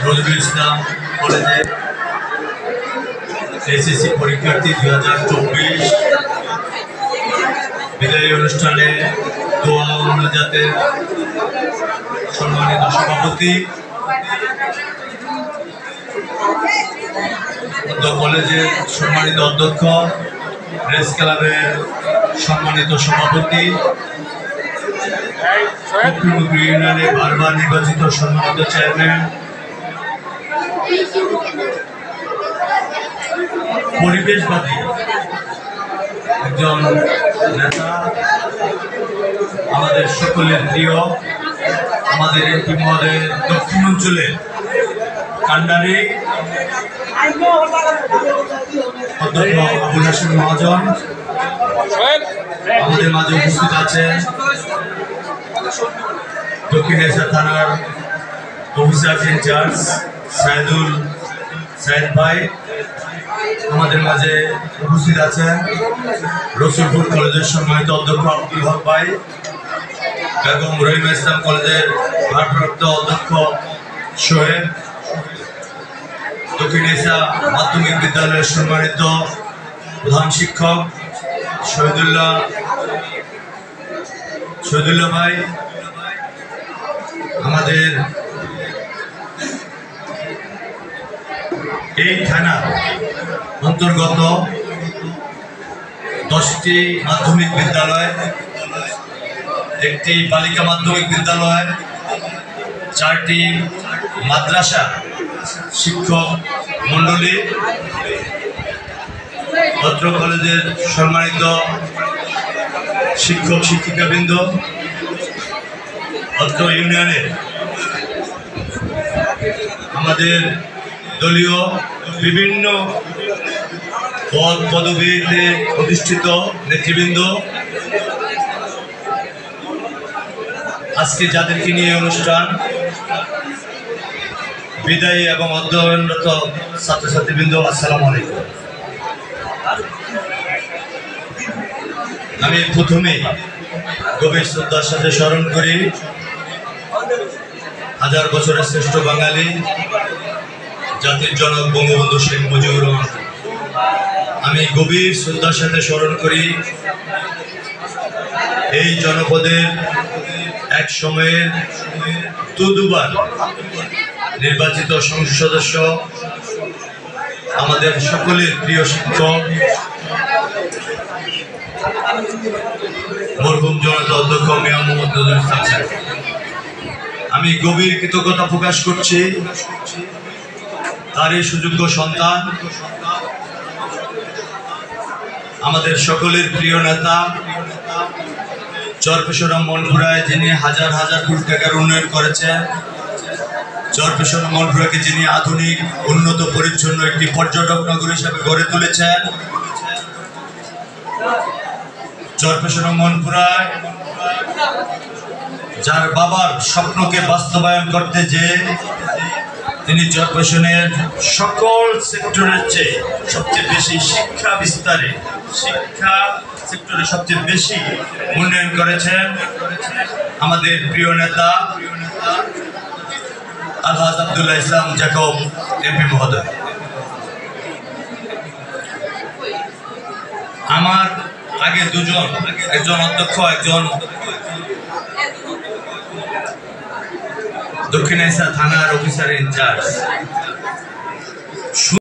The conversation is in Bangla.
নজরুল ইসলাম কলেজে এসএসসি পরীক্ষার্থী 2024 বিদায়ী অনুষ্ঠানে দোয়া ও মোনাজাতের সম্মানিত সভাপতি, কলেজের সম্মানিত অধ্যক্ষ, প্রেস ক্লাবের সম্মানিত সভাপতি, ইউনিয়নের বারবার নির্বাচিত সম্মানিত চেয়ারম্যান, পরিবেশবাদী একজন নেতা, আমাদের সকলের প্রিয়, আমাদের এমপি মহোদয় দক্ষিণ অঞ্চলের কান্ডারি অধ্যক্ষ আবুল হাশিম মহাজন আমাদের মাঝে উপস্থিত আছেন। দক্ষিণ এশিয়া থানার অফিসার ইনচার্জ সাইদ ভাই আমাদের মাঝে উপস্থিত আছেন। রসুলপুর কলেজের সম্মানিত অধ্যক্ষ আব্দুল হক ভাই, বেগম রহিমা ইসলাম কলেজের ভারপ্রাপ্ত অধ্যক্ষ সোহেব, দক্ষিণ এশিয়া মাধ্যমিক বিদ্যালয়ের সম্মানিত প্রধান শিক্ষক শহীদুল্লাহ ভাই, আমাদের এই থানা অন্তর্গত 10টি মাধ্যমিক বিদ্যালয়, একটি বালিকা মাধ্যমিক বিদ্যালয়, 4টি মাদ্রাসা শিক্ষক মণ্ডলী, অত্র কলেজের সম্মানিত শিক্ষক শিক্ষিকাবৃন্দ, অত্র ইউনিয়নের আমাদের দলীয় বিভিন্ন পদ পদবীতে প্রতিষ্ঠিত নেতৃবৃন্দ, আজকে যাদেরকে নিয়ে অনুষ্ঠান, বিদায়ী এবং অধ্যয়নরত ছাত্রছাত্রীবৃন্দ, আসসালামু আলাইকুম। আমি প্রথমে গভীর শ্রদ্ধার সাথে স্মরণ করি হাজার বছরের শ্রেষ্ঠ বাঙালি জাতির জনক বঙ্গবন্ধু শেখ মুজিবুর রহমান। আমি গভীর শ্রদ্ধার সাথে স্মরণ করি এই জনপদের এক সময়ের দুবার নির্বাচিত সংসদ সদস্য, আমাদের সকলের প্রিয় শিক্ষক, মরহুম জনতা অধ্যক্ষ মিয়া মোহাম্মদ নজরুল ইসলাম সাহেব। আমি গভীর কৃতজ্ঞতা প্রকাশ করছি তারই সুযোগ্য সন্তান, আমাদের সকলের প্রিয় নেতা, চরপেশনা মনপুরায় যিনি হাজার হাজার কোটি টাকার উন্নয়ন করেছেন, চরপেশনা মনপুরাকে যিনি আধুনিক উন্নত পরিচ্ছন্ন একটি পর্যটক নগর হিসেবে গড়ে তুলেছেন, চরপেশনা মনপুরায় যার বাবার স্বপ্নকে বাস্তবায়ন করতে যে তিনি চরপেশনের সকল সেক্টরের চেয়ে সবচেয়ে বেশি শিক্ষা বিস্তারে, শিক্ষা সেক্টরে সবচেয়ে বেশি উন্নয়ন করেছেন আমাদের প্রিয় নেতা আলহাজ আব্দুল্লাহ ইসলাম জ্যাকব এমপি মহোদয়। আমার আগে দুজন, একজন অধ্যক্ষ, একজন দক্ষিণ এশিয়া থানার অফিসার ইনচার্জ,